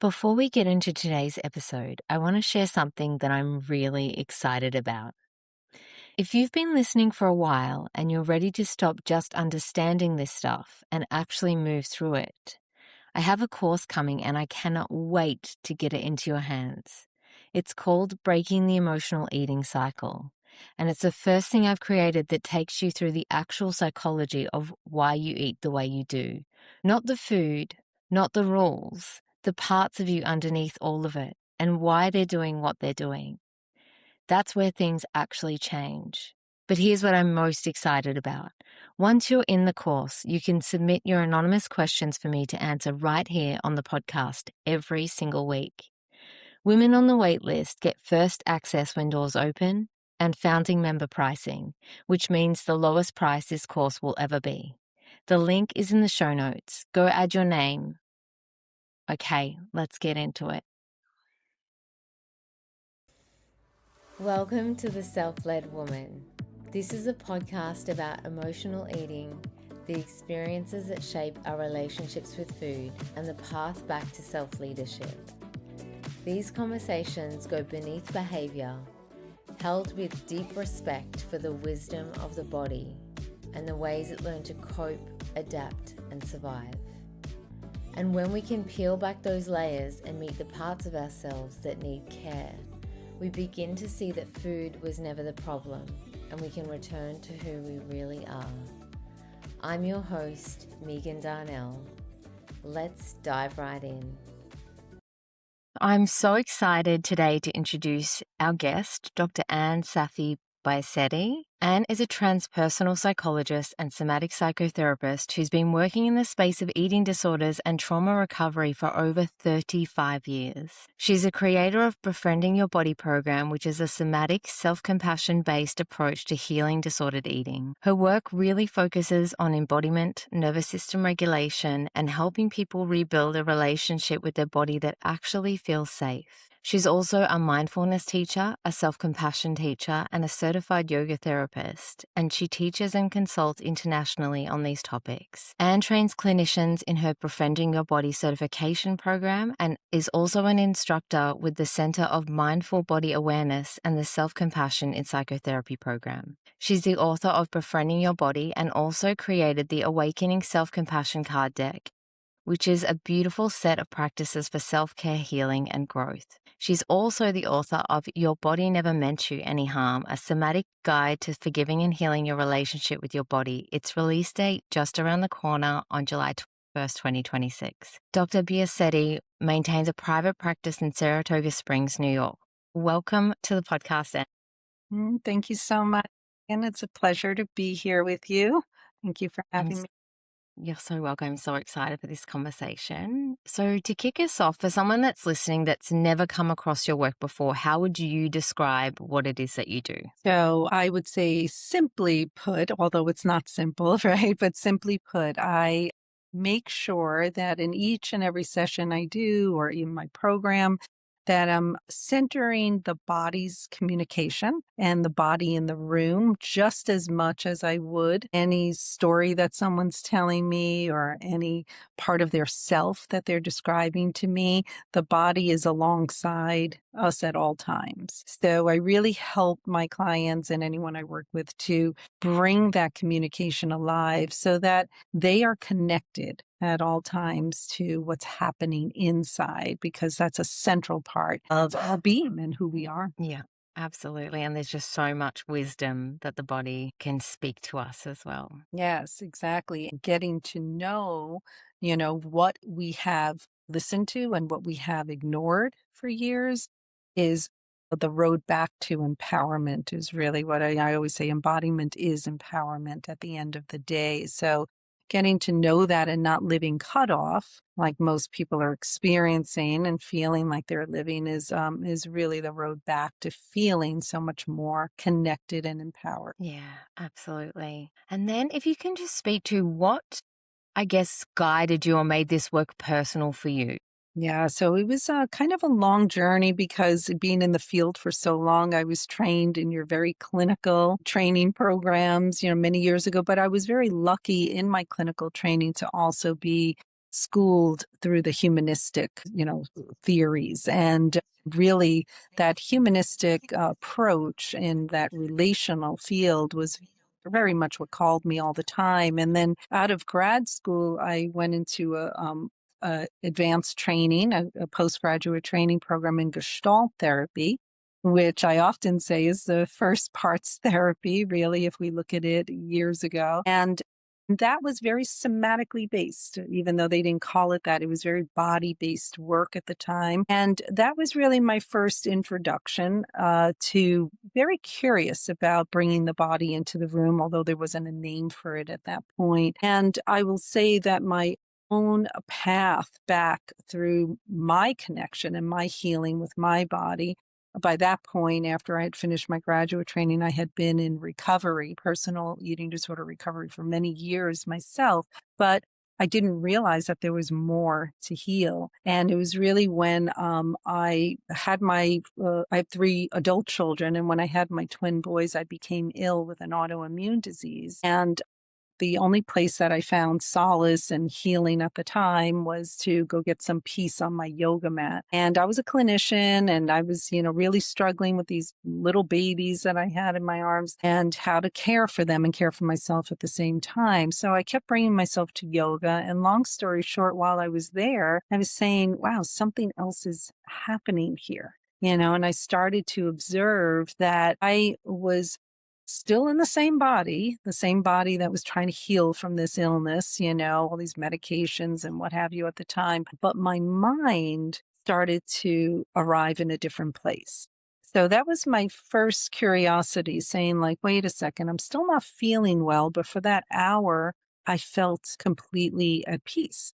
Before we get into today's episode, I want to share something that I'm really excited about. If you've been listening for a while and you're ready to stop just understanding this stuff and actually move through it, I have a course coming and I cannot wait to get it into your hands. It's called Breaking the Emotional Eating Cycle, and it's the first thing I've created that takes you through the actual psychology of why you eat the way you do. Not the food, not the rules, the parts of you underneath all of it, and why they're doing what they're doing. That's where things actually change. But here's what I'm most excited about. Once you're in the course, you can submit your anonymous questions for me to answer right here on the podcast every single week. Women on the wait list get first access when doors open and founding member pricing, which means the lowest price this course will ever be. The link is in the show notes. Go add your name. Okay, let's get into it. Welcome to The Self-Led Woman. This is a podcast about emotional eating, the experiences that shape our relationships with food, and the path back to self-leadership. These conversations go beneath behavior, held with deep respect for the wisdom of the body and the ways it learned to cope, adapt, and survive. And when we can peel back those layers and meet the parts of ourselves that need care, we begin to see that food was never the problem, and we can return to who we really are. I'm your host, Megan Darnell. Let's dive right in. I'm so excited today to introduce our guest, Dr. Saffi Biasetti. Anne is a transpersonal psychologist and somatic psychotherapist who's been working in the space of eating disorders and trauma recovery for over 35 years. She's a creator of Befriending Your Body program, which is a somatic, self-compassion-based approach to healing disordered eating. Her work really focuses on embodiment, nervous system regulation, and helping people rebuild a relationship with their body that actually feels safe. She's also a mindfulness teacher, a self-compassion teacher, and a certified yoga therapist, and she teaches and consults internationally on these topics. Anne trains clinicians in her Befriending Your Body certification program and is also an instructor with the Center of Mindful Body Awareness and the Self-Compassion in Psychotherapy program. She's the author of Befriending Your Body and also created the Awakening Self-Compassion card deck, which is a beautiful set of practices for self-care, healing, and growth. She's also the author of Your Body Never Meant You Any Harm, a somatic guide to forgiving and healing your relationship with your body. Its release date just around the corner on July 1st, 2026. Dr. Biasetti maintains a private practice in Saratoga Springs, New York. Welcome to the podcast, Anne. Thank you so much. And it's a pleasure to be here with you. Thank you for having me. You're so welcome. I'm so excited for this conversation. So to kick us off, for someone that's listening that's never come across your work before, how would you describe what it is that you do? So I would say simply put, although it's not simple, right? But simply put, I make sure that in each and every session I do, or in my program, that I'm centering the body's communication and the body in the room just as much as I would any story that someone's telling me or any part of their self that they're describing to me. The body is alongside us at all times. So I really help my clients and anyone I work with to bring that communication alive so that they are connected at all times to what's happening inside, because that's a central part of our being and who we are. Yeah, absolutely. And there's just so much wisdom that the body can speak to us as well. Yes, exactly. Getting to know, what we have listened to and what we have ignored for years is the road back to empowerment is really what I always say. Embodiment is empowerment at the end of the day. So getting to know that and not living cut off like most people are experiencing and feeling like they're living is really the road back to feeling so much more connected and empowered. Yeah, absolutely. And then if you can just speak to what, I guess, guided you or made this work personal for you. Yeah, so it was kind of a long journey because being in the field for so long, I was trained in your very clinical training programs, many years ago. But I was very lucky in my clinical training to also be schooled through the humanistic, theories. And really that humanistic approach in that relational field was very much what called me all the time. And then out of grad school, I went into a advanced training, a postgraduate training program in Gestalt therapy, which I often say is the first parts therapy, really, if we look at it years ago. And that was very somatically based, even though they didn't call it that. It was very body based work at the time. And that was really my first introduction to very curious about bringing the body into the room, although there wasn't a name for it at that point. And I will say that my own path back through my connection and my healing with my body. By that point, after I had finished my graduate training, I had been in recovery, personal eating disorder recovery for many years myself, but I didn't realize that there was more to heal. And it was really when I had I have 3 adult children, and when I had my twin boys, I became ill with an autoimmune disease. And the only place that I found solace and healing at the time was to go get some peace on my yoga mat. And I was a clinician, and I was, really struggling with these little babies that I had in my arms and how to care for them and care for myself at the same time. So I kept bringing myself to yoga. And long story short, while I was there, I was saying, wow, something else is happening here. And I started to observe that I was still in the same body that was trying to heal from this illness, all these medications and what have you at the time. But my mind started to arrive in a different place. So that was my first curiosity, saying like, wait a second, I'm still not feeling well, but for that hour, I felt completely at peace,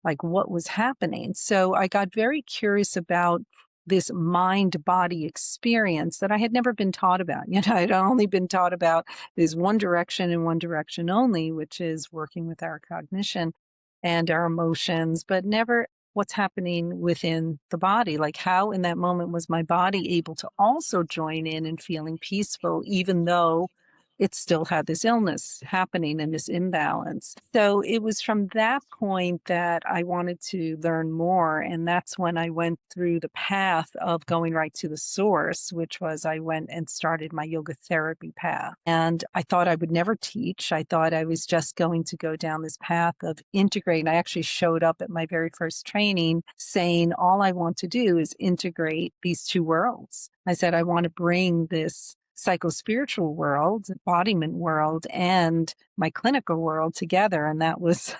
like what was happening. So I got very curious about this mind body experience that I had never been taught about. I'd only been taught about this one direction and one direction only, which is working with our cognition and our emotions, but never what's happening within the body. Like, how in that moment was my body able to also join in and feeling peaceful, even though it still had this illness happening and this imbalance. So it was from that point that I wanted to learn more. And that's when I went through the path of going right to the source, which was I went and started my yoga therapy path. And I thought I would never teach. I thought I was just going to go down this path of integrating. I actually showed up at my very first training saying, all I want to do is integrate these 2 worlds. I said, I want to bring this psycho-spiritual world, embodiment world, and my clinical world together. And that was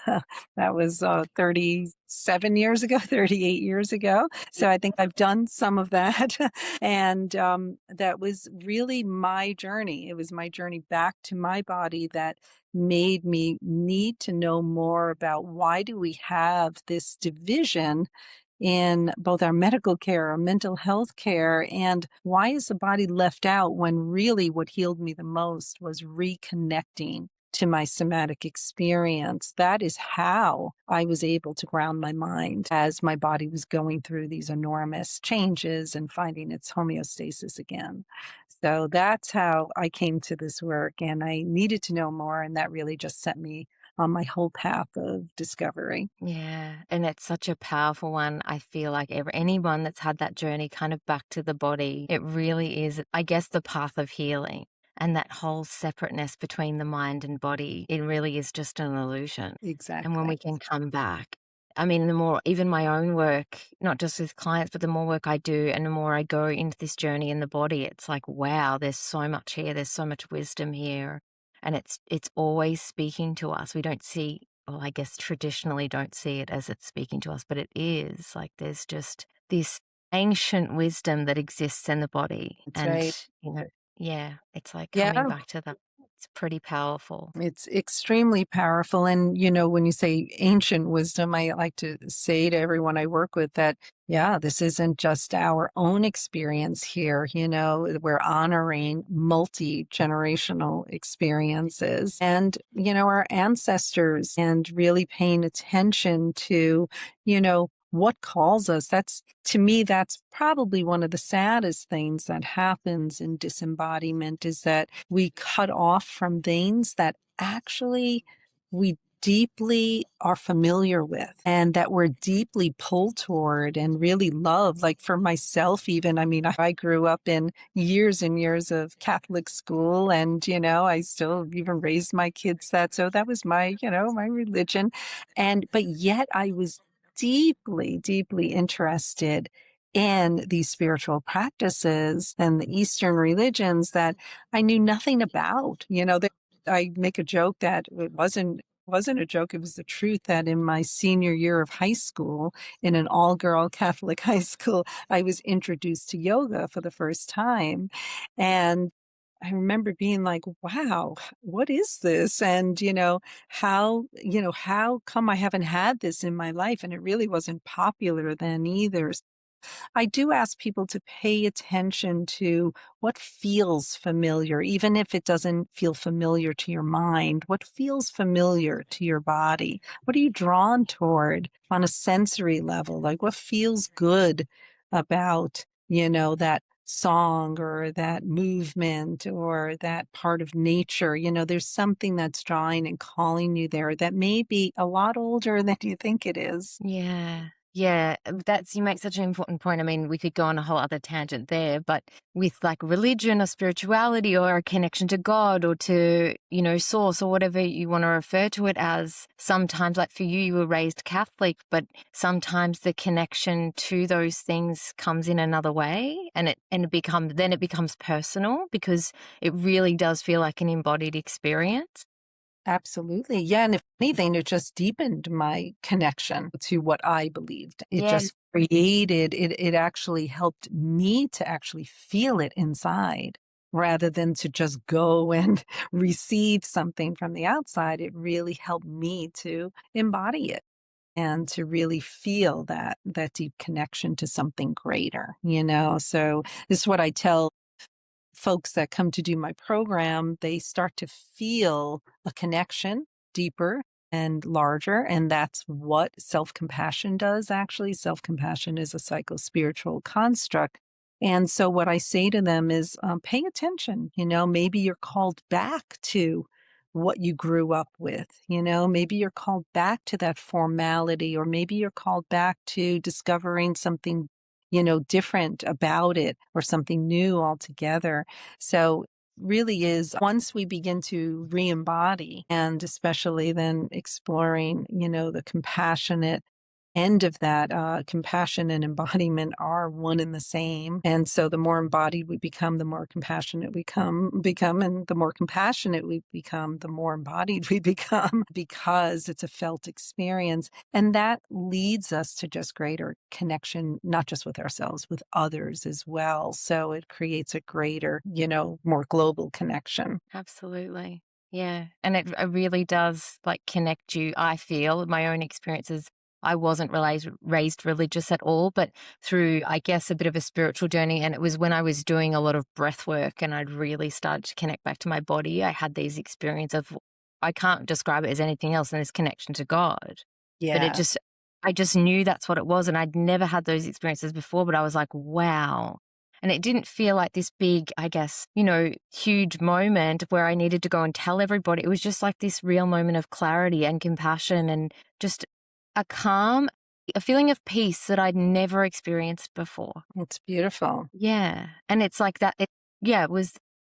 37 years ago, 38 years ago. So I think I've done some of that. And that was really my journey. It was my journey back to my body that made me need to know more about why do we have this division in both our medical care, our mental health care, and why is the body left out when really what healed me the most was reconnecting to my somatic experience. That is how I was able to ground my mind as my body was going through these enormous changes and finding its homeostasis again. So that's how I came to this work, and I needed to know more, and that really just set me on my whole path of discovery. Yeah, and it's such a powerful one. I feel like anyone that's had that journey kind of back to the body, it really is, I guess, the path of healing. And that whole separateness between the mind and body, it really is just an illusion. And when we Exactly. can come back, I mean, the more, even my own work, not just with clients, but the more work I do and the more I go into this journey in the body, it's like, wow, there's so much here. There's so much wisdom here. And it's always speaking to us. We don't see, well, I guess traditionally don't see it as it's speaking to us, but it is like there's just this ancient wisdom that exists in the body. That's And, right. yeah, it's like Yeah. coming back to that. It's pretty powerful. It's extremely powerful. And, when you say ancient wisdom, I like to say to everyone I work with that, yeah, this isn't just our own experience here. We're honoring multi-generational experiences and, our ancestors, and really paying attention to, what calls us. To me, that's probably one of the saddest things that happens in disembodiment, is that we cut off from things that actually we deeply are familiar with and that we're deeply pulled toward and really love. Like for myself, even, I mean, I grew up in years and years of Catholic school and, I still even raised my kids that. So that was my, my religion. But yet I was deeply, deeply interested in these spiritual practices and the Eastern religions that I knew nothing about. I make a joke that it wasn't a joke. It was the truth that in my senior year of high school, in an all-girl Catholic high school, I was introduced to yoga for the first time. And I remember being like, wow, what is this? And, how come I haven't had this in my life? And it really wasn't popular then either. I do ask people to pay attention to what feels familiar, even if it doesn't feel familiar to your mind. What feels familiar to your body? What are you drawn toward on a sensory level? Like what feels good about, that song or that movement or that part of nature? There's something that's drawing and calling you there that may be a lot older than you think it is. Yeah. Yeah, you make such an important point. I mean, we could go on a whole other tangent there, but with like religion or spirituality or a connection to God or to, source or whatever you want to refer to it as, sometimes like for you, you were raised Catholic, but sometimes the connection to those things comes in another way and it becomes personal because it really does feel like an embodied experience. Absolutely. Yeah. And if anything, it just deepened my connection to what I believed. It Yeah. just it actually helped me to actually feel it inside rather than to just go and receive something from the outside. It really helped me to embody it and to really feel that deep connection to something greater. So this is what I tell folks that come to do my program. They start to feel a connection deeper and larger. And that's what self compassion does, actually. Self compassion is a psycho spiritual construct. And so, what I say to them is pay attention. Maybe you're called back to what you grew up with. Maybe you're called back to that formality, or maybe you're called back to discovering something different about it or something new altogether. So really is once we begin to re-embody and especially then exploring, the compassionate end of that, compassion and embodiment are one and the same. And so the more embodied we become, the more compassionate we become, and the more compassionate we become, the more embodied we become because it's a felt experience. And that leads us to just greater connection, not just with ourselves, with others as well. So it creates a greater, more global connection. Absolutely. Yeah. And it really does like connect you. I feel my own experiences. I wasn't raised religious at all, but through, I guess, a bit of a spiritual journey. And it was when I was doing a lot of breath work and I'd really started to connect back to my body. I had these experiences of, I can't describe it as anything else than this connection to God. But Yeah. I just knew that's what it was. And I'd never had those experiences before, but I was like, wow. And it didn't feel like this big, I guess, huge moment where I needed to go and tell everybody. It was just like this real moment of clarity and compassion and just a calm, a feeling of peace that I'd never experienced before. It's beautiful. Yeah. And it's like that. It was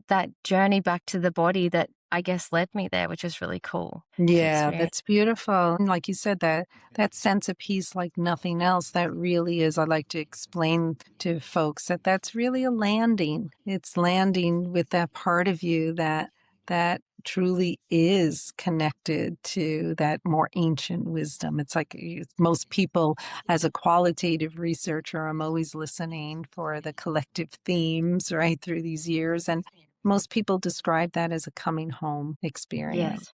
that journey back to the body that I guess led me there, which is really cool to Yeah, experience. that's beautiful. And like you said, that sense of peace like nothing else, that really is, I like to explain to folks that that's really a landing. It's landing with that part of you that truly is connected to that more ancient wisdom. It's like most people, as a qualitative researcher, I'm always listening for the collective themes right through these years. And most people describe that as a coming home experience, Yes.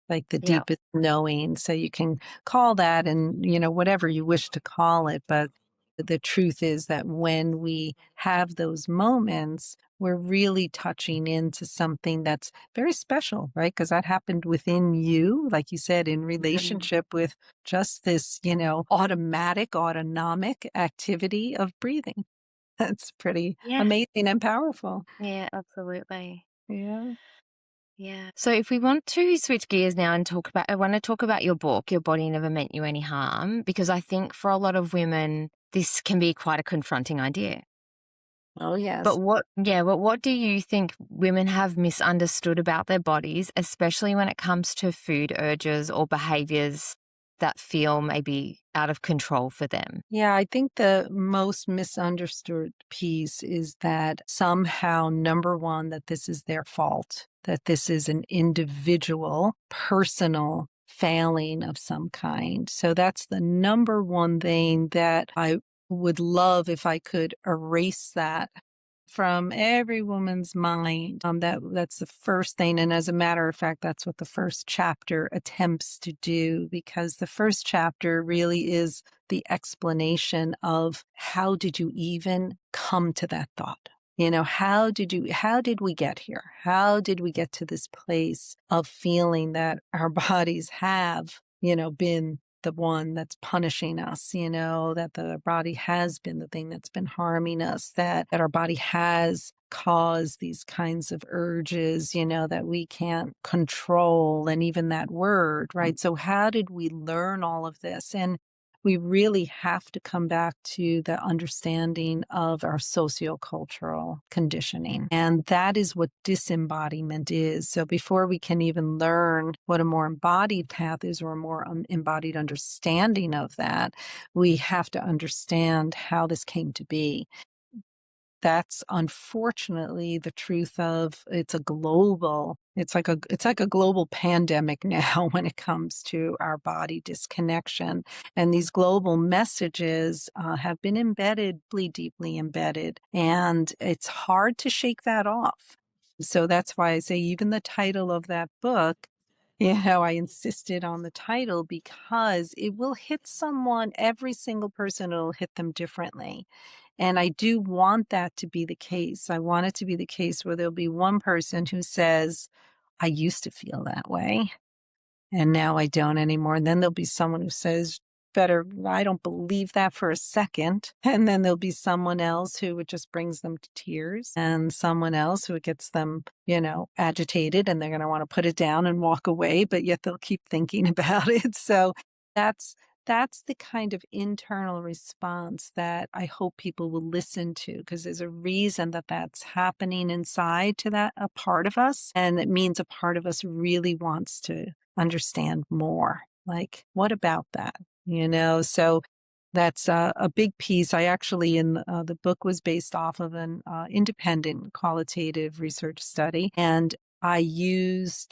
like the Yeah. deepest knowing. So you can call that and, whatever you wish to call it. But the truth is that when we have those moments, we're really touching into something that's very special, right? Because that happened within you, like you said, in Mhm. relationship with just this, autonomic activity of breathing. That's pretty Yeah. amazing and powerful. Yeah, absolutely. Yeah. Yeah. So if we want to switch gears now and I want to talk about your book, Your Body Never Meant You Any Harm, because I think for a lot of women, this can be quite a confronting idea. Oh, yes. But what do you think women have misunderstood about their bodies, especially when it comes to food urges or behaviors that feel maybe out of control for them? Yeah, I think the most misunderstood piece is that somehow, number one, that this is their fault, that this is an individual, personal failing of some kind. So that's the number one thing that I would love if I could erase that from every woman's mind. That's the first thing. And as a matter of fact, that's what the first chapter attempts to do, because the first chapter really is the explanation of how did you even come to that thought? How did we get here? How did we get to this place of feeling that our bodies have, been the one that's punishing us, that the body has been the thing that's been harming us, that our body has caused these kinds of urges, that we can't control, and even that word, right? So how did we learn all of this? And we really have to come back to the understanding of our sociocultural conditioning. And that is what disembodiment is. So before we can even learn what a more embodied path is, or a more embodied understanding of that, we have to understand how this came to be. That's unfortunately the truth of it's like a global pandemic now when it comes to our body disconnection. And these global messages have been deeply embedded, and it's hard to shake that off. So that's why I say even the title of that book, I insisted on the title because it will hit someone, every single person, it'll hit them differently. And I do want that to be the case. I want it to be the case where there'll be one person who says, I used to feel that way, and now I don't anymore. And then there'll be someone who says, I don't believe that for a second. And then there'll be someone else who it just brings them to tears, and someone else who it gets them, agitated, and they're going to want to put it down and walk away, but yet they'll keep thinking about it. So that's the kind of internal response that I hope people will listen to, because there's a reason that that's happening inside to that a part of us. And it means a part of us really wants to understand more. Like, what about that? So that's a big piece. I actually, the book was based off of an independent qualitative research study. And I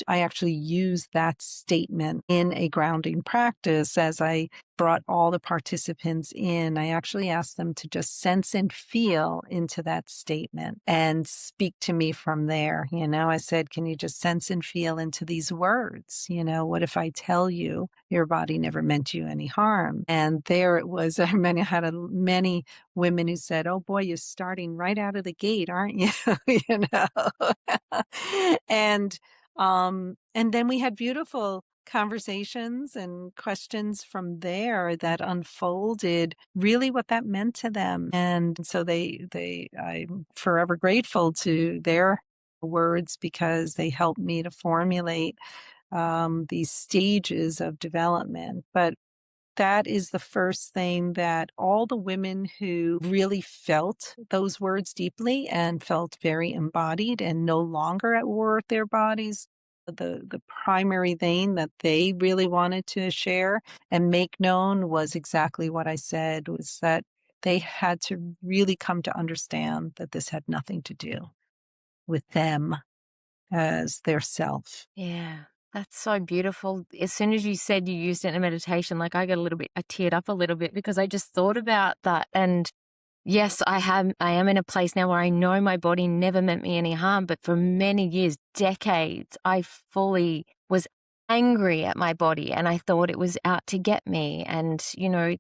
actually used that statement in a grounding practice as I brought all the participants in. I actually asked them to just sense and feel into that statement and speak to me from there. I said, can you just sense and feel into these words? What if I tell you your body never meant you any harm? And there it was. I had many women who said, oh boy, you're starting right out of the gate, aren't you? And then we had beautiful conversations and questions from there that unfolded really what that meant to them. And so I'm forever grateful to their words, because they helped me to formulate these stages of development. But that is the first thing that all the women who really felt those words deeply and felt very embodied and no longer at war with their bodies, the primary thing that they really wanted to share and make known was exactly what I said, was that they had to really come to understand that this had nothing to do with them as their self. Yeah. That's so beautiful. As soon as you said you used it in meditation, like I teared up a little bit because I just thought about that. And yes, I am in a place now where I know my body never meant me any harm, but for many years, decades, I fully was angry at my body and I thought it was out to get me. And,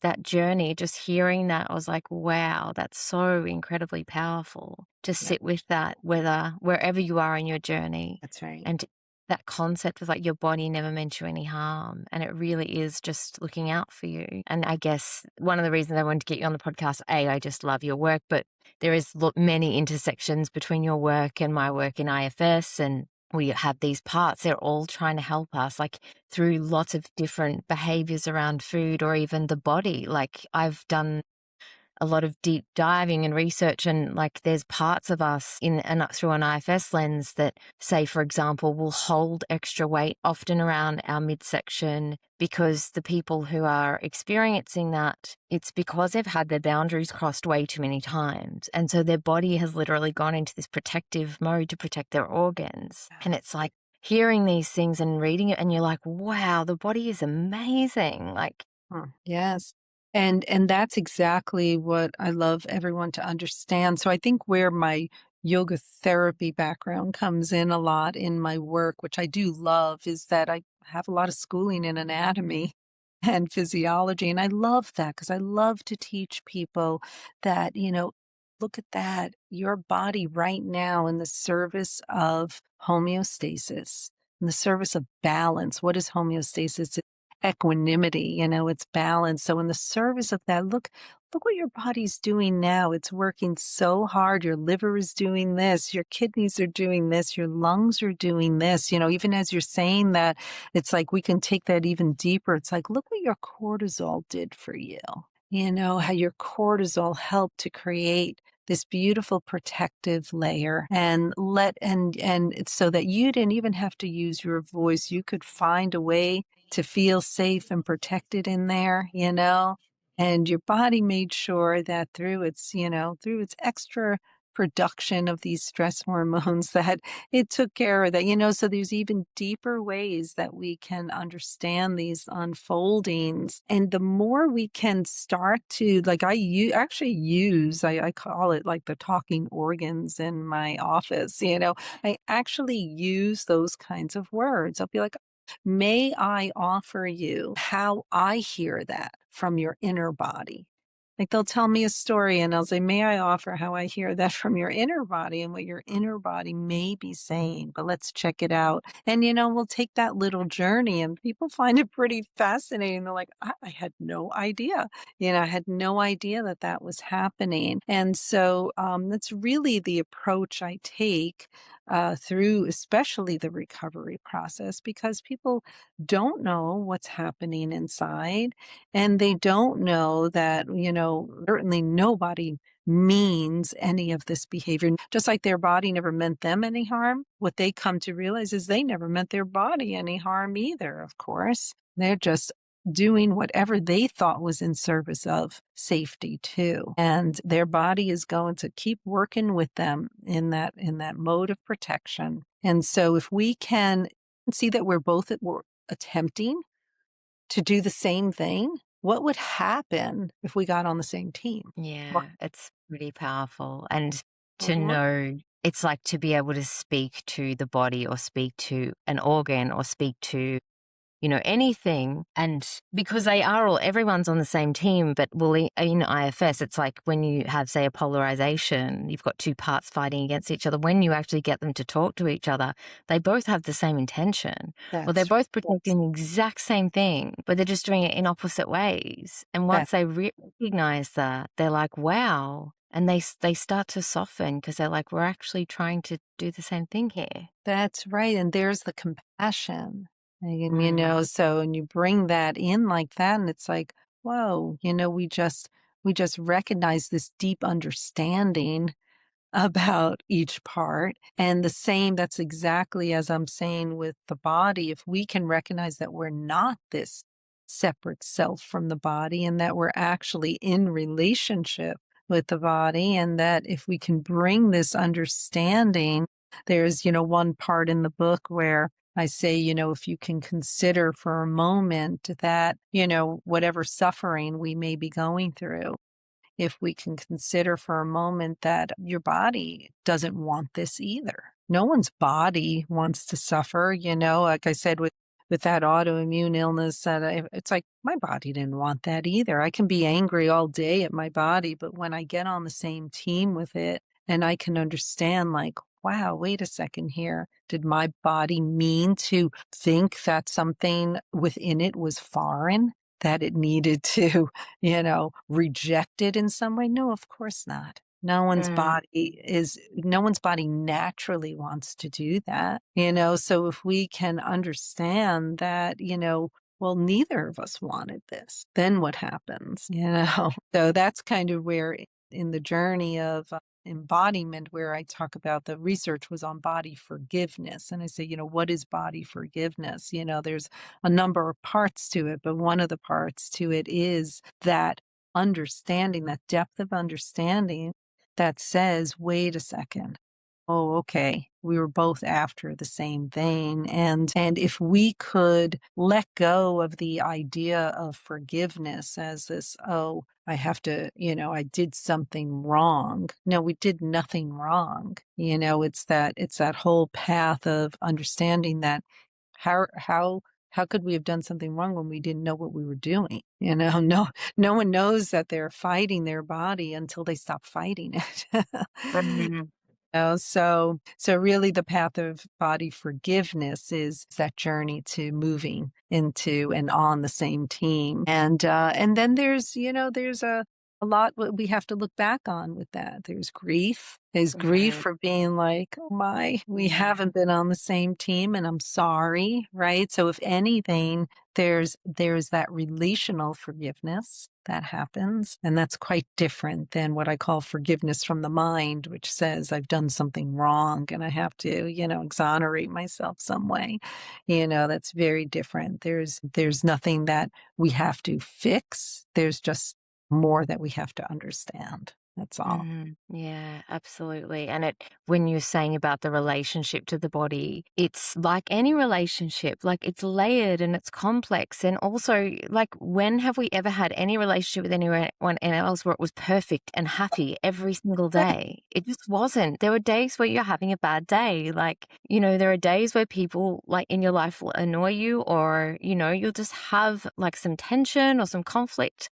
that journey, just hearing that, I was like, wow, that's so incredibly powerful to sit with that, wherever you are in your journey. That's right. And that concept of like your body never meant you any harm. And it really is just looking out for you. And I guess one of the reasons I wanted to get you on the podcast, I just love your work, but there is many intersections between your work and my work in IFS. And we have these parts, they're all trying to help us, like, through lots of different behaviors around food or even the body. Like, I've done a lot of deep diving and research, and like there's parts of us in and through an IFS lens that, say, for example, will hold extra weight often around our midsection, because the people who are experiencing that, it's because they've had their boundaries crossed way too many times, and so their body has literally gone into this protective mode to protect their organs. And it's like hearing these things and reading it, and you're like, wow, the body is amazing. Like, Yes. And that's exactly what I love everyone to understand. So I think where my yoga therapy background comes in a lot in my work, which I do love, is that I have a lot of schooling in anatomy and physiology. And I love that because I love to teach people that, look at that, your body right now in the service of homeostasis, in the service of balance. What is homeostasis? Equanimity, it's balance. So in the service of that, look what your body's doing now. It's working so hard. Your liver is doing this, your kidneys are doing this, your lungs are doing this. Even as you're saying that, it's like we can take that even deeper. It's like, look what your cortisol did for you. How your cortisol helped to create this beautiful protective layer and it's so that you didn't even have to use your voice. You could find a way to feel safe and protected in there, and your body made sure that through its extra production of these stress hormones that it took care of that. So there's even deeper ways that we can understand these unfoldings. And the more we can start to, like, I call it like the talking organs in my office. I actually use those kinds of words. I'll be like, may I offer you how I hear that from your inner body? Like, they'll tell me a story and I'll say, may I offer how I hear that from your inner body and what your inner body may be saying, but let's check it out. And, we'll take that little journey and people find it pretty fascinating. They're like, I had no idea. I had no idea that that was happening. And so that's really the approach I take through especially the recovery process, because people don't know what's happening inside, and they don't know that, certainly nobody means any of this behavior. Just like their body never meant them any harm, what they come to realize is they never meant their body any harm either, of course. They're just doing whatever they thought was in service of safety too. And their body is going to keep working with them in that mode of protection. And so if we can see that we're attempting to do the same thing, what would happen if we got on the same team? yeah, it's pretty powerful. And to Mhm. know, it's like to be able to speak to the body or speak to an organ or speak to, anything. And because everyone's on the same team, but in IFS, it's like when you have, say, a polarization, you've got two parts fighting against each other. When you actually get them to talk to each other, they both have the same intention. Well, they're That's both protecting the exact same thing, but they're just doing it in opposite ways. And that once they recognize that, they're like, wow. And they start to soften because they're like, we're actually trying to do the same thing here. that's right. And there's the compassion. And, Mm. so and you bring that in like that, and it's like, whoa, we just recognize this deep understanding about each part. And the same, that's exactly as I'm saying with the body. If we can recognize that we're not this separate self from the body, and that we're actually in relationship with the body, and that if we can bring this understanding, there's, one part in the book where I say, if you can consider for a moment that, whatever suffering we may be going through, if we can consider for a moment that your body doesn't want this either. No one's body wants to suffer, like I said, with that autoimmune illness, it's like my body didn't want that either. I can be angry all day at my body, but when I get on the same team with it and I can understand, like, wow, wait a second here. Did my body mean to think that something within it was foreign, that it needed to reject it in some way? No, of course not. Mm, No one's body naturally wants to do that, so if we can understand that, well, neither of us wanted this, then what happens, So that's kind of where in the journey of embodiment, where I talk about the research was on body forgiveness. And I say, what is body forgiveness? There's a number of parts to it, but one of the parts to it is that understanding, that depth of understanding that says, wait a second. Oh, okay. We were both after the same thing. And if we could let go of the idea of forgiveness as this, oh, I have to, I did something wrong. No, we did nothing wrong. It's that whole path of understanding that how how how could we have done something wrong when we didn't know what we were doing? No one knows that they're fighting their body until they stop fighting it. mm, So really the path of body forgiveness is that journey to moving into and on the same team. And then there's a lot what we have to look back on with that. There's grief. There's grief right. for being like, oh my, we haven't been on the same team and I'm sorry, right? So if anything, there's that relational forgiveness that happens, and that's quite different than what I call forgiveness from the mind, which says I've done something wrong and I have to, exonerate myself some way. That's very different. There's nothing that we have to fix. There's just more that we have to understand. That's all. Yeah, absolutely. And when you're saying about the relationship to the body, it's like any relationship, like it's layered and it's complex. And also, like, when have we ever had any relationship with anyone else where it was perfect and happy every single Right. day? It just wasn't. There were days where you're having a bad day. Like, there are days where people like in your life will annoy you, or, you'll just have like some tension or some conflict.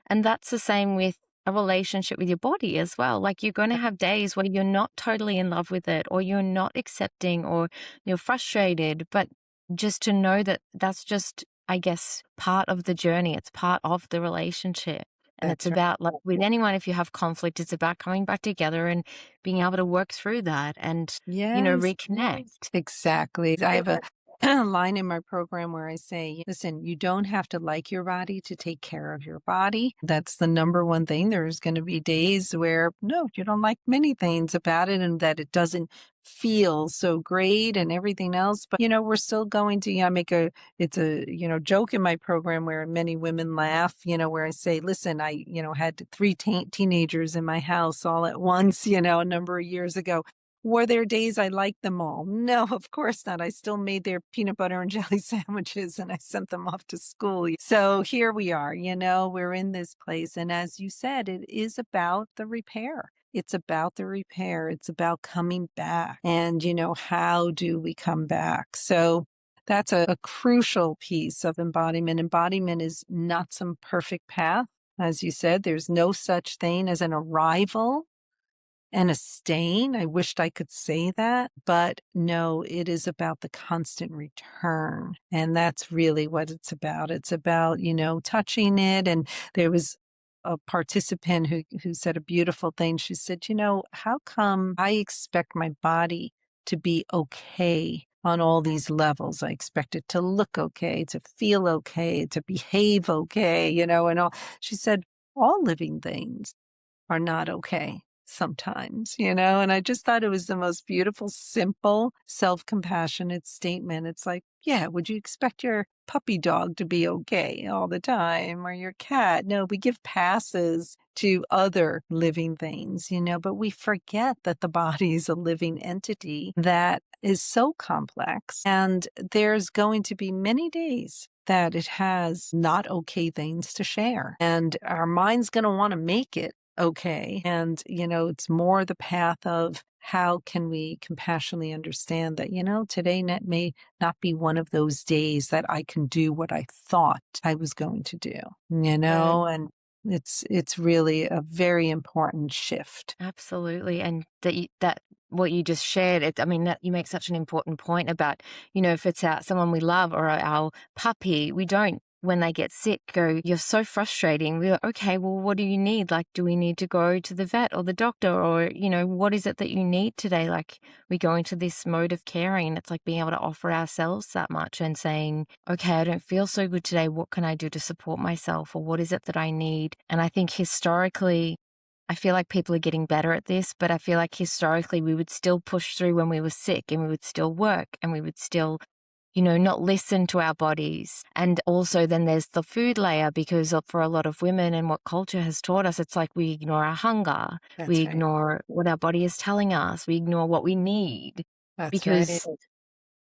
And that's the same with a relationship with your body as well. Like, you're going to have days where you're not totally in love with it, or you're not accepting, or you're frustrated. But just to know that that's just, I guess, part of the journey. It's part of the relationship. And it's That's right. about, like, with anyone, if you have conflict, it's about coming back together and being able to work through that and, Yes. reconnect. Exactly. I have a a line in my program where I say, listen, you don't have to like your body to take care of your body. That's the number one thing. There's going to be days where, no, you don't like many things about it and that it doesn't feel so great and everything else. But, we're still going to, it's a, joke in my program where many women laugh, where I say, listen, I, had three teenagers in my house all at once, a number of years ago. Were there days I liked them all? No, of course not. I still made their peanut butter and jelly sandwiches and I sent them off to school. So here we are, we're in this place. And as you said, it is about the repair. It's about the repair. It's about coming back. And, how do we come back? So that's a crucial piece of embodiment. Embodiment is not some perfect path. As you said, there's no such thing as an arrival and a stain. I wished I could say that, but no, it is about the constant return. And that's really what it's about. It's about, touching it. And there was a participant who said a beautiful thing. She said, how come I expect my body to be okay on all these levels? I expect it to look okay, to feel okay, to behave okay, and all. She said, all living things are not okay sometimes, and I just thought it was the most beautiful, simple, self-compassionate statement. It's like, yeah, would you expect your puppy dog to be okay all the time or your cat? No, we give passes to other living things, but we forget that the body is a living entity that is so complex. And there's going to be many days that it has not okay things to share. And our mind's going to want to make it okay. And, it's more the path of how can we compassionately understand that, today may not be one of those days that I can do what I thought I was going to do, and it's really a very important shift. Absolutely. And that what you just shared, I mean, that you make such an important point about, if it's someone we love or our puppy, we don't when they get sick go, "You're so frustrating." We're like, "Okay, well, what do you need? Like, do we need to go to the vet or the doctor, or, what is it that you need today?" Like, we go into this mode of caring, and it's like being able to offer ourselves that much and saying, "Okay, I don't feel so good today. What can I do to support myself? Or what is it that I need?" And I think historically, I feel like people are getting better at this, but I feel like historically we would still push through when we were sick, and we would still work, and we would still not listen to our bodies. And also then there's the food layer, because for a lot of women and what culture has taught us, it's like we ignore our hunger. We That's right. ignore what our body is telling us. We ignore what we need, That's right. because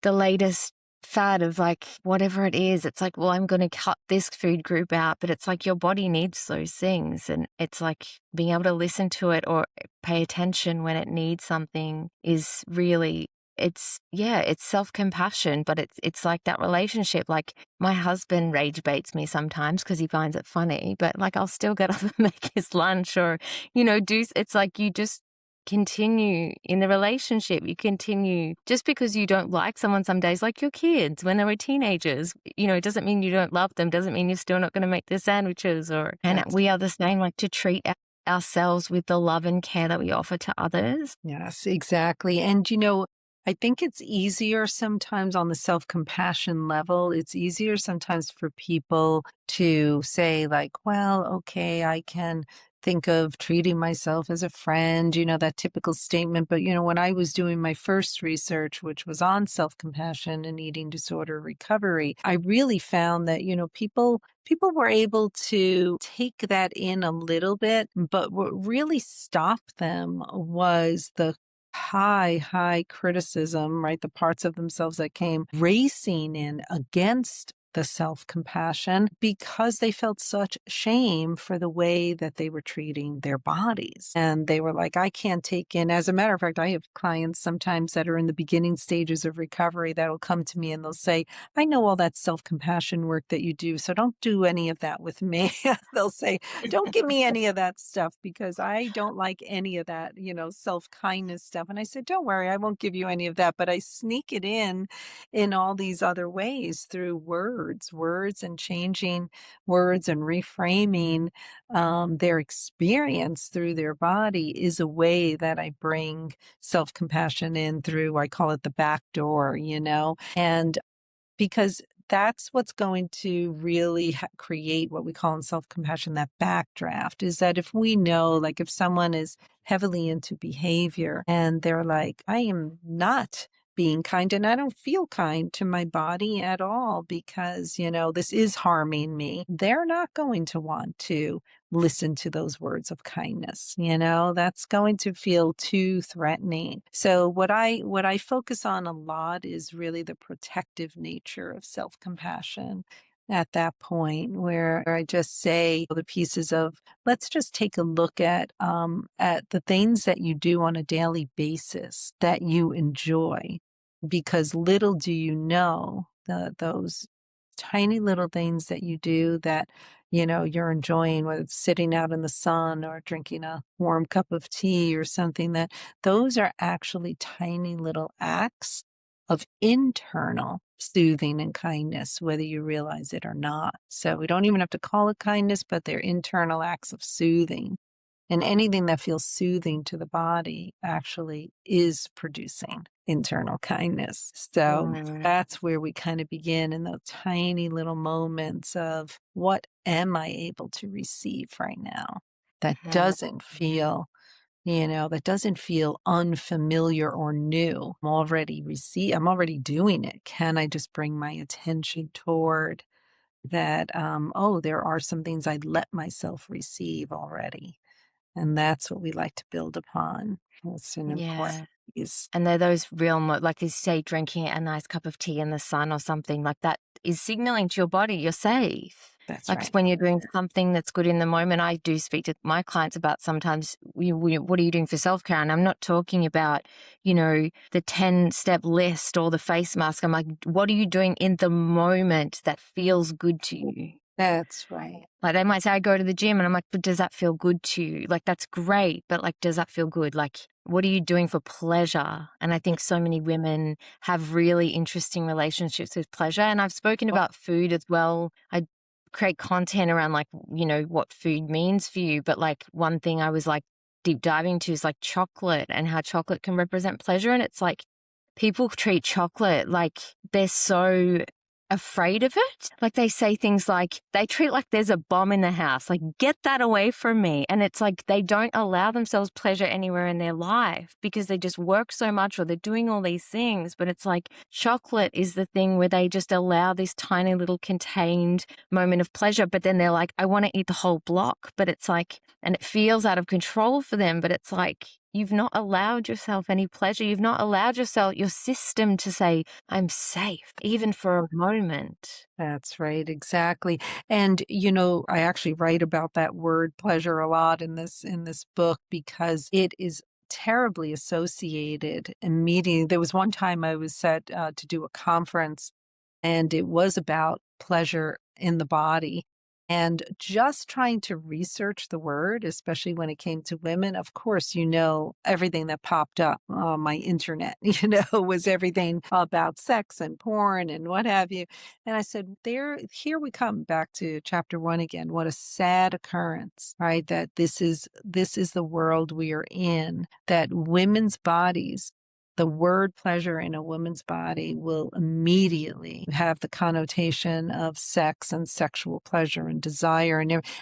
the latest fad of like whatever it is, it's like, well, I'm going to cut this food group out, but it's like your body needs those things. And it's like being able to listen to it or pay attention when it needs something is really, it's self-compassion, but it's like that relationship. Like my husband rage baits me sometimes because he finds it funny, but like I'll still get up and make his lunch or, it's like you just continue in the relationship. You continue just because you don't like someone some days, like your kids when they were teenagers, it doesn't mean you don't love them, doesn't mean you're still not going to make their sandwiches and we are the same, like to treat ourselves with the love and care that we offer to others. Yes, exactly. And, I think it's easier sometimes on the self-compassion level. It's easier sometimes for people to say, like, well, okay, I can think of treating myself as a friend, that typical statement. But, when I was doing my first research, which was on self-compassion and eating disorder recovery, I really found that, people were able to take that in a little bit, but what really stopped them was the high criticism, right? The parts of themselves that came racing in against the self-compassion because they felt such shame for the way that they were treating their bodies. And they were like, I can't take in. As a matter of fact, I have clients sometimes that are in the beginning stages of recovery that'll come to me and they'll say, I know all that self-compassion work that you do, so don't do any of that with me. They'll say, don't give me any of that stuff because I don't like any of that, self-kindness stuff. And I said, don't worry, I won't give you any of that, but I sneak it in all these other ways through words and changing words and reframing their experience through their body is a way that I bring self-compassion in through, I call it the back door, and because that's what's going to really create what we call in self-compassion that backdraft, is that if we know, like if someone is heavily into behavior and they're like, I am not being kind and I don't feel kind to my body at all because, this is harming me, they're not going to want to listen to those words of kindness. That's going to feel too threatening. So what I focus on a lot is really the protective nature of self-compassion at that point, where I just say the pieces of, let's just take a look at the things that you do on a daily basis that you enjoy, because little do you know those tiny little things that you do that you're enjoying, whether it's sitting out in the sun or drinking a warm cup of tea or something, that those are actually tiny little acts of internal soothing and kindness, whether you realize it or not. So we don't even have to call it kindness, but they're internal acts of soothing. And anything that feels soothing to the body actually is producing internal kindness. So that's where we kind of begin in those tiny little moments of, what am I able to receive right now that doesn't feel, that doesn't feel unfamiliar or new. I'm already doing it. Can I just bring my attention toward that? There are some things I'd let myself receive already. And that's what we like to build upon. It's an important piece. And they're those real, like you say, drinking a nice cup of tea in the sun or something like that is signaling to your body you're safe. That's like right. When you're doing something that's good in the moment, I do speak to my clients about sometimes, what are you doing for self-care? And I'm not talking about, the 10-step list or the face mask. I'm like, what are you doing in the moment that feels good to you? That's right. Like they might say, I go to the gym, and I'm like, but does that feel good to you? Like, that's great, but like, does that feel good? Like, what are you doing for pleasure? And I think so many women have really interesting relationships with pleasure. And I've spoken about food as well. I create content around like, you know, what food means for you. But like one thing I was like deep diving to is like chocolate and how chocolate can represent pleasure. And it's like people treat chocolate like they're so afraid of it. Like they say things like, they treat like there's a bomb in the house, like get that away from me. And it's like they don't allow themselves pleasure anywhere in their life because they just work so much or they're doing all these things. But it's like chocolate is the thing where they just allow this tiny little contained moment of pleasure. But then they're like, I want to eat the whole block. But it's like, and it feels out of control for them. But it's like, you've not allowed yourself any pleasure. You've not allowed yourself, your system to say, I'm safe, even for a moment. That's right, exactly. And you know, I actually write about that word pleasure a lot in this book because it is terribly associated immediately. There was one time I was set to do a conference, and it was about pleasure in the body. And just trying to research the word, especially when it came to women, of course, you know, everything that popped up on my internet, you know, was everything about sex and porn and what have you. And I said, here we come back to chapter 1 again. What a sad occurrence, right? That this is the world we are in, that women's bodies, the word pleasure in a woman's body will immediately have the connotation of sex and sexual pleasure and desire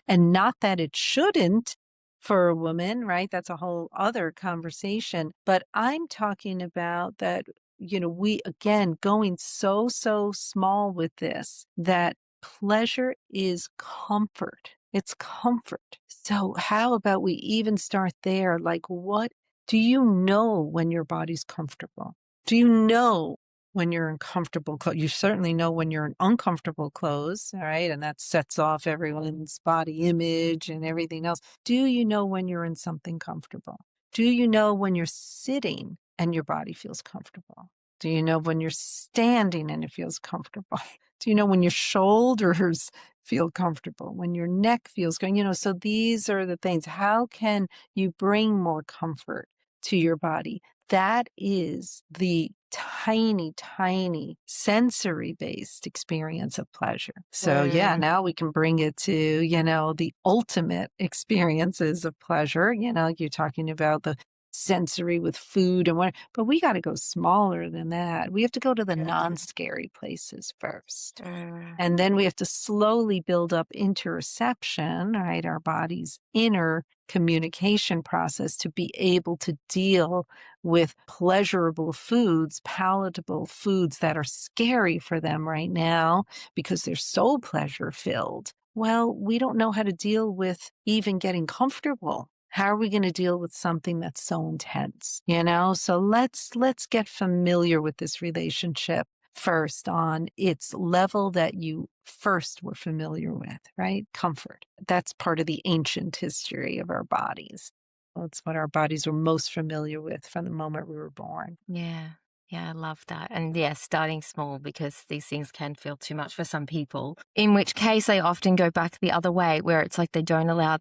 and not that it shouldn't for a woman, right? That's a whole other conversation. But I'm talking about that, you know, we again going so small with this, that pleasure is comfort. It's comfort. So how about we even start there? Like, what do you know when your body's comfortable? Do you know when you're in comfortable clothes? You certainly know when you're in uncomfortable clothes, all right? And that sets off everyone's body image and everything else. Do you know when you're in something comfortable? Do you know when you're sitting and your body feels comfortable? Do you know when you're standing and it feels comfortable? Do you know when your shoulders feel comfortable, when your neck feels good? You know, so these are the things. How can you bring more comfort to your body? That is the tiny sensory based experience of pleasure. So yeah, now we can bring it to, you know, the ultimate experiences of pleasure. You know, you're talking about the sensory with food and what, but we got to go smaller than that. We have to go to the non-scary places first. And then we have to slowly build up interoception, right? Our body's inner communication process to be able to deal with pleasurable foods, palatable foods that are scary for them right now because they're so pleasure filled. Well, we don't know how to deal with even getting comfortable. How are we going to deal with something that's so intense? You know, so let's get familiar with this relationship first on its level that you first were familiar with, right? Comfort. That's part of the ancient history of our bodies. That's what our bodies were most familiar with from the moment we were born. Yeah. Yeah, I love that. And yeah, starting small because these things can feel too much for some people, in which case they often go back the other way where it's like they don't allow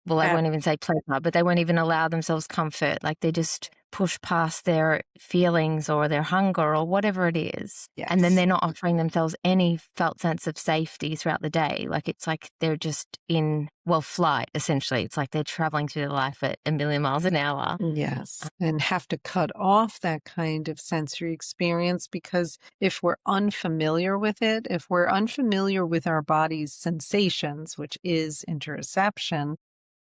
well, I won't even say pleasure, but they won't even allow themselves comfort. Like they just push past their feelings or their hunger or whatever it is. Yes. And then they're not offering themselves any felt sense of safety throughout the day. Like it's like they're just in, well, flight, essentially. It's like they're traveling through their life at a million miles an hour. Yes. And have to cut off that kind of sensory experience because if we're unfamiliar with it, if we're unfamiliar with our body's sensations, which is interoception,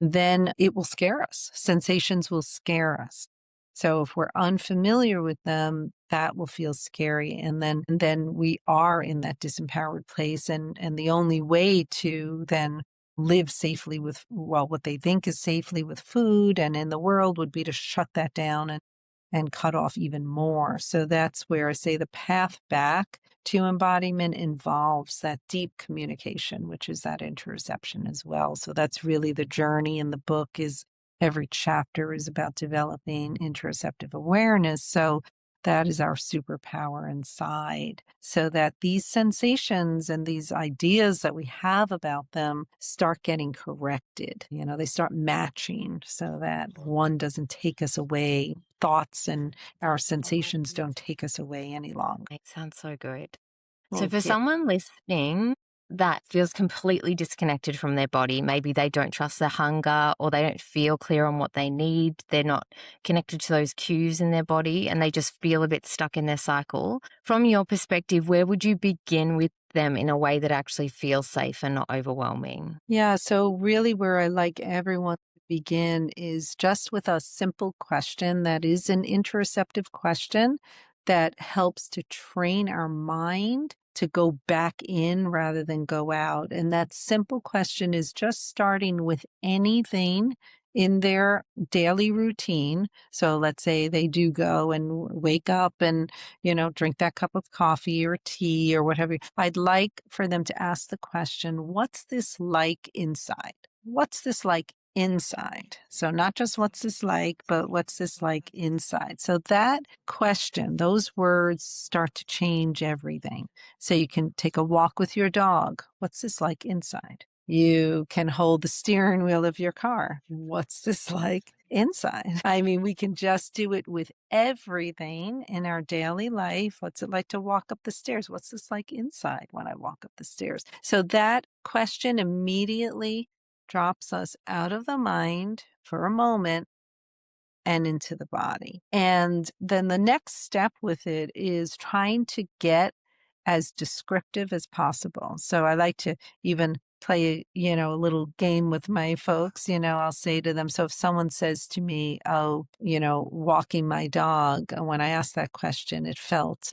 then it will scare us. Sensations will scare us. So if we're unfamiliar with them, that will feel scary. And then we are in that disempowered place. And the only way to then live safely with, well, what they think is safely with food and in the world would be to shut that down and cut off even more. So that's where I say the path back to embodiment involves that deep communication, which is that interoception as well. So that's really the journey in the book. Is every chapter is about developing interoceptive awareness. So that is our superpower inside, so that these sensations and these ideas that we have about them start getting corrected. You know, they start matching so that one doesn't take us away. Thoughts and our sensations don't take us away any longer. It sounds so good. So Thank for you. someone listening that feels completely disconnected from their body. Maybe they don't trust their hunger, or they don't feel clear on what they need. They're not connected to those cues in their body, and they just feel a bit stuck in their cycle. From your perspective, where would you begin with them in a way that actually feels safe and not overwhelming? Yeah, so really where I like everyone to begin is just with a simple question that is an interoceptive question that helps to train our mind to go back in rather than go out. And that simple question is just starting with anything in their daily routine. So let's say they do go and wake up and drink that cup of coffee or tea or whatever. I'd like for them to ask the question, what's this like inside? What's this like inside? So not just what's this like, but what's this like inside? So that question, those words start to change everything. So you can take a walk with your dog. What's this like inside? You can hold the steering wheel of your car. What's this like inside? I mean, we can just do it with everything in our daily life. What's it like to walk up the stairs? What's this like inside when I walk up the stairs? So that question immediately drops us out of the mind for a moment and into the body. And then the next step with it is trying to get as descriptive as possible. So I like to even play, a little game with my folks. I'll say to them, so if someone says to me, oh, walking my dog, and when I asked that question, it felt,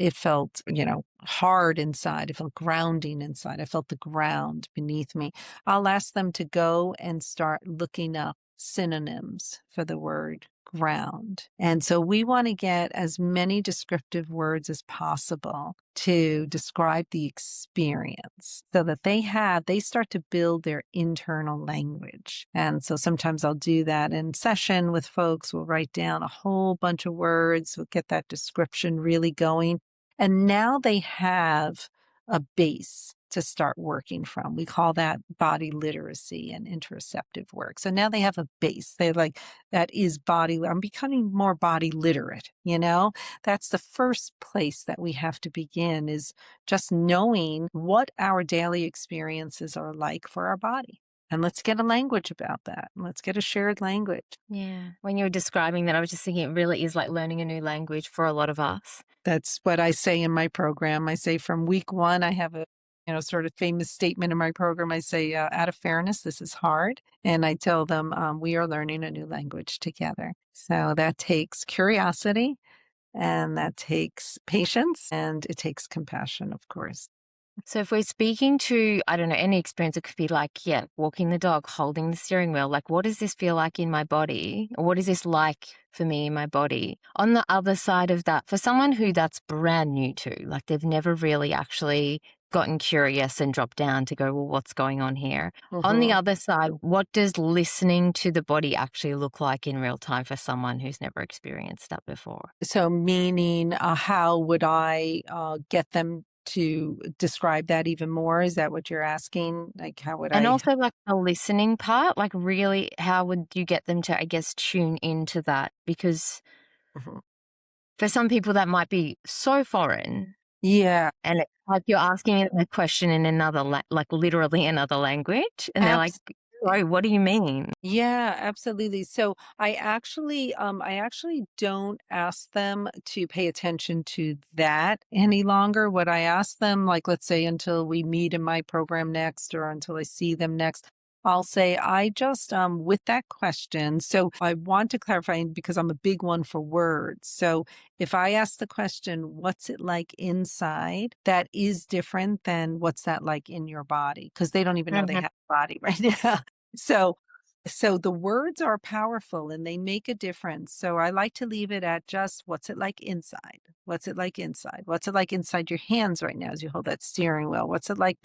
hard inside. It felt grounding inside. I felt the ground beneath me. I'll ask them to go and start looking up synonyms for the word ground. And so we want to get as many descriptive words as possible to describe the experience so that they start to build their internal language. And so sometimes I'll do that in session with folks. We'll write down a whole bunch of words. We'll get that description really going. And now they have a base to start working from. We call that body literacy and interoceptive work. So now they have a base. They're like, that is body. I'm becoming more body literate. That's the first place that we have to begin, is just knowing what our daily experiences are like for our body. And let's get a language about that. Let's get a shared language. Yeah. When you were describing that, I was just thinking it really is like learning a new language for a lot of us. That's what I say in my program. I say from week one, I have a sort of famous statement in my program. I say, out of fairness, this is hard. And I tell them, we are learning a new language together. So that takes curiosity, and that takes patience, and it takes compassion, of course. So if we're speaking to, I don't know, any experience, it could be like, yeah, walking the dog, holding the steering wheel. Like, what does this feel like in my body? Or what is this like for me in my body? On the other side of that, for someone who that's brand new to, like they've never really actually gotten curious and dropped down to go, well, what's going on here? On the other side, what does listening to the body actually look like in real time for someone who's never experienced that before? So meaning, how would I get them to describe that even more? Is that what you're asking? Like, how would And I? also like the listening part, like really, how would you get them to, I guess, tune into that? Because Mhm. for some people that might be so foreign, Yeah, and it's like you're asking a question in another, like literally another language, and they're like, sorry, what do you mean? yeah, absolutely. So I actually don't ask them to pay attention to that any longer. What I ask them, like, let's say until we meet in my program next or until I see them next, I'll say, I just, with that question. So I want to clarify because I'm a big one for words. So if I ask the question, what's it like inside? That is different than what's that like in your body? Because they don't even know they Mhm. have a body right now. So so the words are powerful and they make a difference. So I like to leave it at just what's it like inside? What's it like inside? What's it like inside your hands right now as you hold that steering wheel? What's it like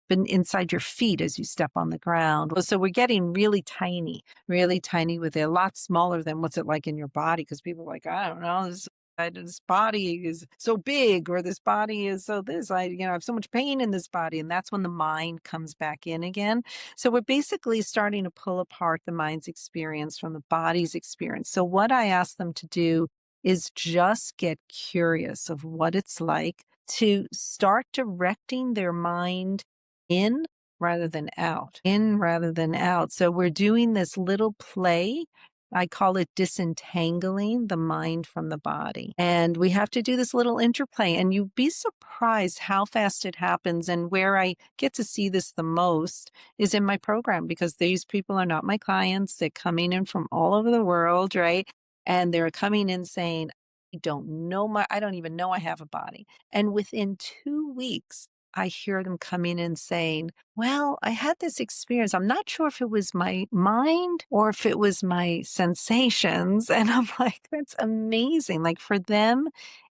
been inside your feet as you step on the ground? Well, so we're getting really tiny with it, a lot smaller than what's it like in your body, because people are like, I don't know, this body is so big, or this body is so this, I have so much pain in this body. And that's when the mind comes back in again. So we're basically starting to pull apart the mind's experience from the body's experience. So what I ask them to do is just get curious of what it's like to start directing their mind in rather than out, in rather than out. So we're doing this little play. I call it disentangling the mind from the body. And we have to do this little interplay, and you'd be surprised how fast it happens. And where I get to see this the most is in my program, because these people are not my clients. They're coming in from all over the world, right? And they're coming in saying, I don't even know I have a body. And within 2 weeks, I hear them coming in saying, well, I had this experience. I'm not sure if it was my mind or if it was my sensations. And I'm like, that's amazing. Like, for them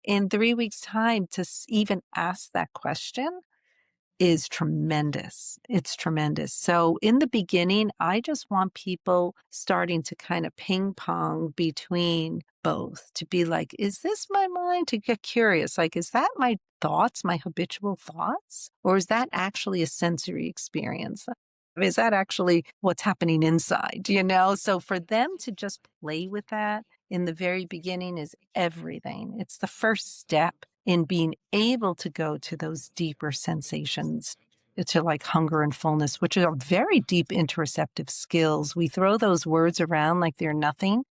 in 3 weeks' time to even ask that question is tremendous. It's tremendous. So in the beginning, I just want people starting to kind of ping pong between both, to be like, is this my mind? To get curious, like, is that my thoughts, my habitual thoughts? Or is that actually a sensory experience? Is that actually what's happening inside? So for them to just play with that in the very beginning is everything. It's the first step in being able to go to those deeper sensations, to like hunger and fullness, which are very deep interoceptive skills. We throw those words around like they're nothing,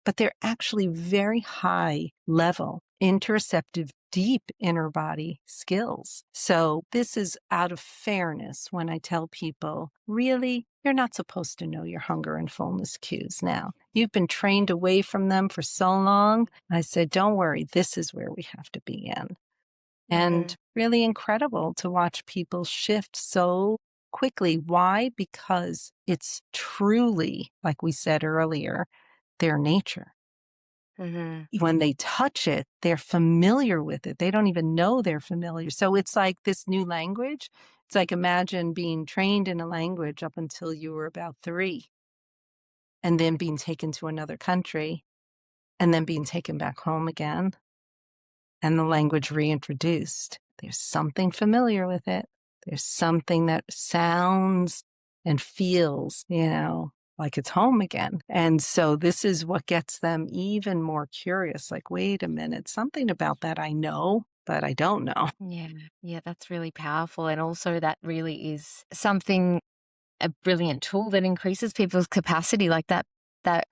but they're actually very high level interoceptive, deep inner body skills. So this is out of fairness when I tell people, really, you're not supposed to know your hunger and fullness cues now. You've been trained away from them for so long. I said, don't worry, this is where we have to begin. And really incredible to watch people shift so quickly. Why? Because it's truly, like we said earlier, their nature. When they touch it, they're familiar with it. They don't even know they're familiar. So it's like this new language. It's like, imagine being trained in a language up until you were about 3, and then being taken to another country, and then being taken back home again, and the language reintroduced. There's something familiar with it. There's something that sounds and feels, like it's home again. And so this is what gets them even more curious. Like, wait a minute, something about that I know, but I don't know. Yeah, that's really powerful. And also that really is a brilliant tool that increases people's capacity, like that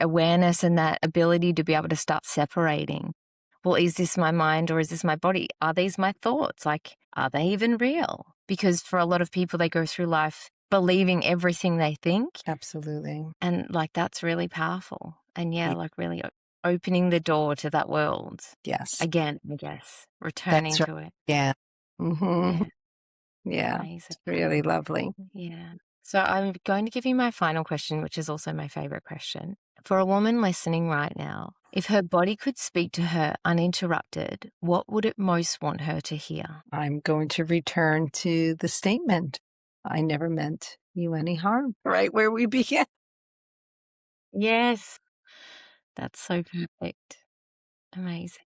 awareness and that ability to be able to start separating. Well, is this my mind or is this my body? Are these my thoughts? Like, are they even real? Because for a lot of people, they go through life believing everything they think. Absolutely. And like, that's really powerful. And yeah, like really opening the door to that world. Yes. Again, I guess, returning That's to right. it. Yeah. Yeah. Yeah. Amazing. It's really lovely. Yeah. So I'm going to give you my final question, which is also my favorite question. For a woman listening right now, if her body could speak to her uninterrupted, what would it most want her to hear? I'm going to return to the statement, I never meant you any harm, right where we began. Yes. That's so perfect. Amazing.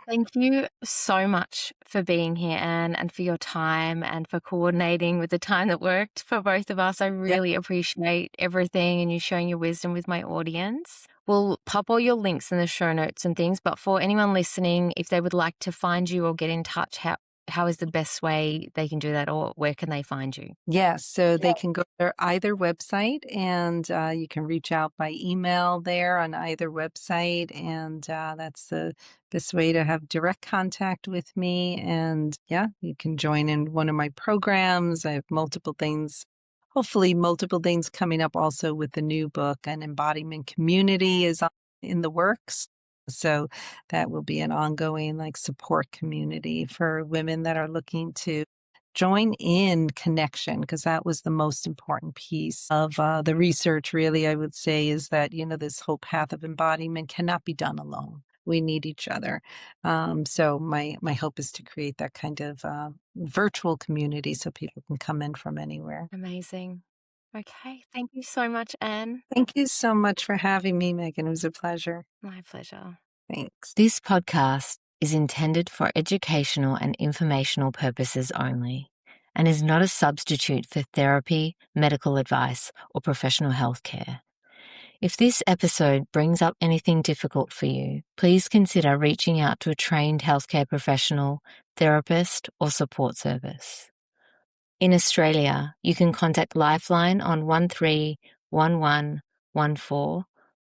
Thank you so much for being here, Anne, and for your time and for coordinating with the time that worked for both of us. I Yeah. really appreciate everything and you sharing your wisdom with my audience. We'll pop all your links in the show notes and things, but for anyone listening, if they would like to find you or get in touch, how is the best way they can do that, or where can they find you? Yes, so they can go to either website, and you can reach out by email there on either website, and that's the best way to have direct contact with me. And yeah, you can join in one of my programs. I have multiple things, hopefully multiple things coming up also with the new book. An embodiment community is in the works. So that will be an ongoing support community for women that are looking to join in connection, because that was the most important piece of the research, really, I would say, is that, this whole path of embodiment cannot be done alone. We need each other. So my hope is to create that kind of virtual community so people can come in from anywhere. Amazing. Okay. Thank you so much, Anne. Thank you so much for having me, Megan. It was a pleasure. My pleasure. Thanks. This podcast is intended for educational and informational purposes only and is not a substitute for therapy, medical advice, or professional health care. If this episode brings up anything difficult for you, please consider reaching out to a trained healthcare professional, therapist, or support service. In Australia, you can contact Lifeline on 131114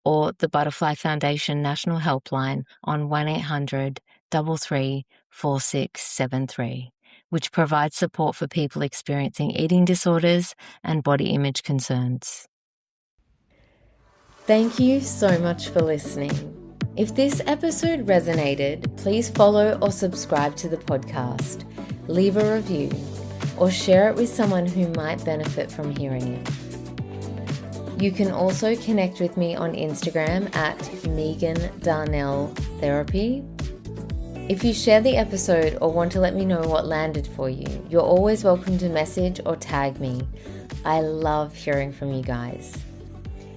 or the Butterfly Foundation National Helpline on 1800 33 4673, which provides support for people experiencing eating disorders and body image concerns. Thank you so much for listening. If this episode resonated, please follow or subscribe to the podcast, leave a review, or share it with someone who might benefit from hearing it. You can also connect with me on Instagram at Megan Darnell Therapy. If you share the episode or want to let me know what landed for you, you're always welcome to message or tag me. I love hearing from you guys.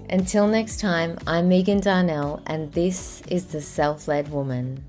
Until next time, I'm Megan Darnell, and this is The Self-Led Woman.